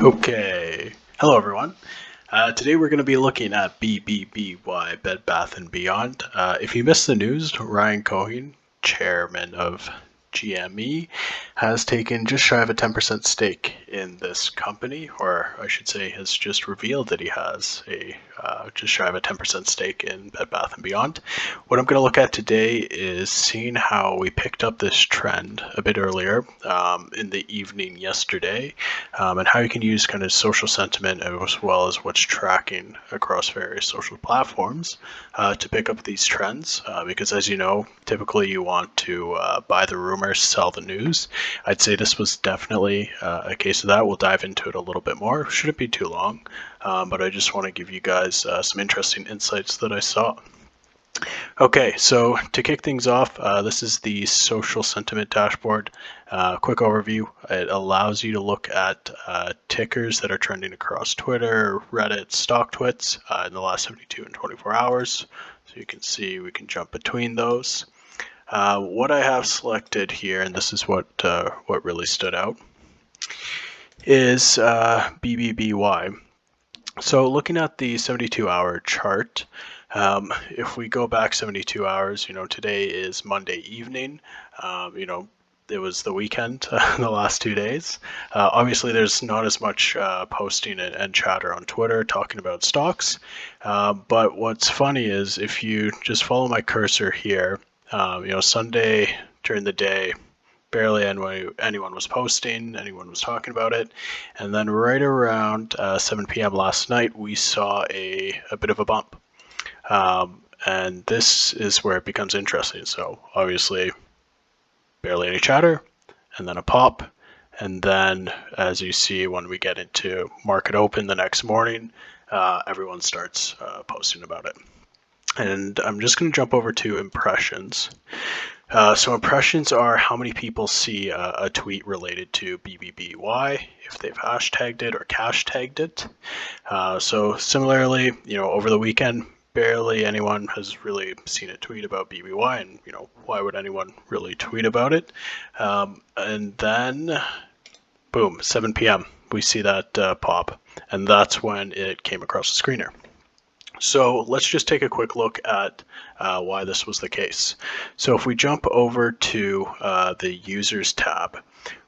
Okay. Hello, everyone. Today we're going to be looking at BBBY, Bed Bath & Beyond. If you missed the news, Ryan Cohen, chairman of GME, has taken just shy of a 10% stake in this company, or I should say has just revealed that he has a just shy of a 10% stake in Bed Bath & Beyond. What I'm going to look at today is seeing how we picked up this trend a bit earlier in the evening yesterday, and how you can use kind of social sentiment as well as what's tracking across various social platforms to pick up these trends, because as you know, typically you want to buy the rumors, sell the news. I'd say this was definitely a case of that. We'll dive into it a little bit more. Shouldn't be too long, but I just want to give you guys some interesting insights that I saw. Okay, so to kick things off, this is the social sentiment dashboard. Quick overview. It allows you to look at tickers that are trending across Twitter, Reddit, StockTwits in the last 72 and 24 hours. So you can see we can jump between those. What I have selected here, and this is what really stood out, is BBBY. So looking at the 72-hour chart, if we go back 72 hours, today is Monday evening. It was the weekend the last 2 days. Obviously, there's not as much posting and chatter on Twitter talking about stocks. But what's funny is if you just follow my cursor here, Sunday during the day, barely anyone was posting, anyone was talking about it. And then right around 7 p.m. last night, we saw a bit of a bump. And this is where it becomes interesting. So obviously, barely any chatter, and then a pop. And then, as you see, when we get into market open the next morning, everyone starts posting about it. And I'm just going to jump over to impressions. So impressions are how many people see a tweet related to BBBY, if they've hashtagged it or cash tagged it. So similarly, over the weekend, barely anyone has really seen a tweet about BBY, and why would anyone really tweet about it? And then, boom, 7 p.m. we see that pop, and that's when it came across the screener. So let's just take a quick look at why this was the case. So if we jump over to the users tab,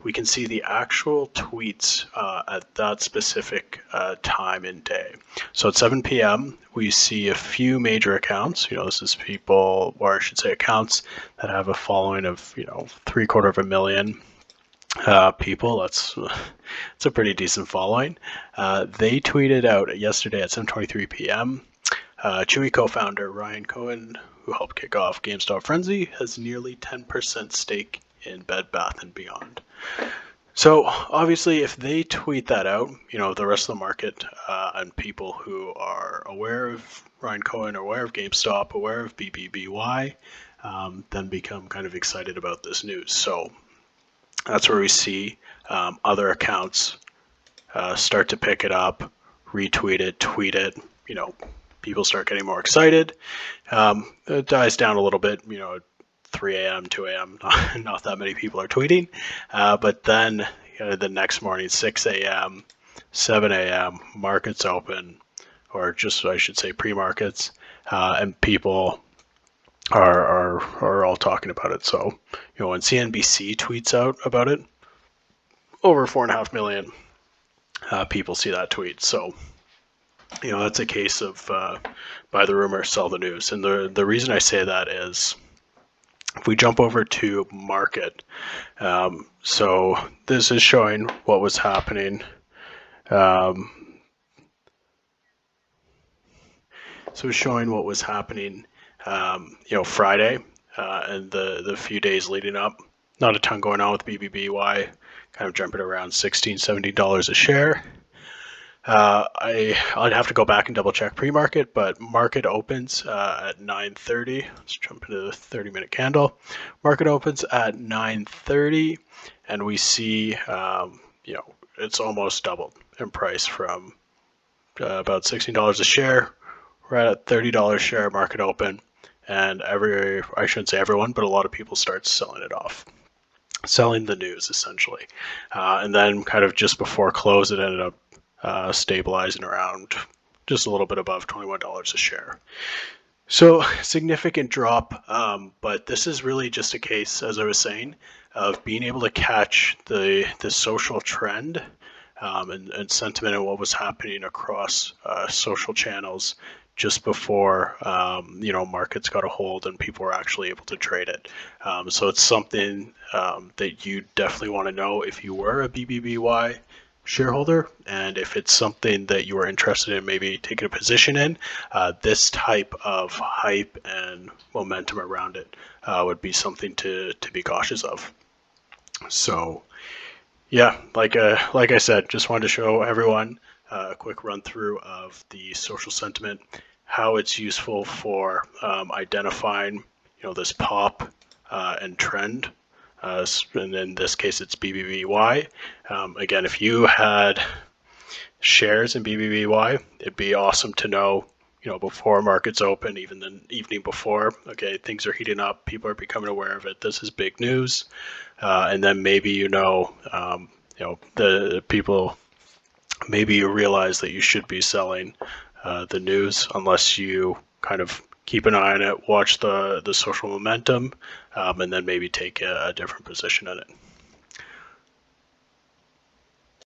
we can see the actual tweets at that specific time and day. So at 7 p.m., we see a few major accounts. This is people, or I should say accounts that have a following of, 750,000 people. It's a pretty decent following. They tweeted out yesterday at 7:23 p.m. Chewy co-founder Ryan Cohen, who helped kick off GameStop Frenzy, has nearly 10% stake in Bed Bath & Beyond. So obviously, if they tweet that out, the rest of the market and people who are aware of Ryan Cohen, aware of GameStop, aware of BBBY, then become kind of excited about this news. So that's where we see other accounts start to pick it up, retweet it, tweet it. People start getting more excited. It dies down a little bit. 3 a.m., 2 a.m. Not that many people are tweeting. But then the next morning, 6 a.m., 7 a.m., markets open, or just I should say pre-markets, and people are all talking about it. So when CNBC tweets out about it, over 4.5 million people see that tweet. So that's a case of buy the rumor, sell the news. And the reason I say that is if we jump over to market, so this is showing what was happening. So it's showing what was happening, Friday and the few days leading up. Not a ton going on with BBBY, kind of jumping around $16, $17 a share. I'd have to go back and double check pre-market, but market opens at 9:30. Let's jump into the 30-minute candle. Market opens at 9:30, and we see, it's almost doubled in price from about $16 a share. We're at $30 a share market open, and I shouldn't say everyone, but a lot of people start selling it off. Selling the news essentially, and then kind of just before close, it ended up stabilizing around just a little bit above $21 a share. So significant drop, but this is really just a case, as I was saying, of being able to catch the social trend and sentiment and what was happening across social channels just before markets got a hold and people were actually able to trade it. So it's something that you definitely want to know if you were a BBBY shareholder, and if it's something that you are interested in maybe taking a position in, this type of hype and momentum around it would be something to be cautious of. So yeah, like I said, just wanted to show everyone a quick run through of the social sentiment, how it's useful for identifying this pop and trend. And in this case, it's BBBY. Again, if you had shares in BBBY, it'd be awesome to know, before markets open, even the evening before, okay, things are heating up, people are becoming aware of it, this is big news. And then maybe, the people, maybe you realize that you should be selling the news unless you kind of keep an eye on it, watch the social momentum, and then maybe take a different position in it.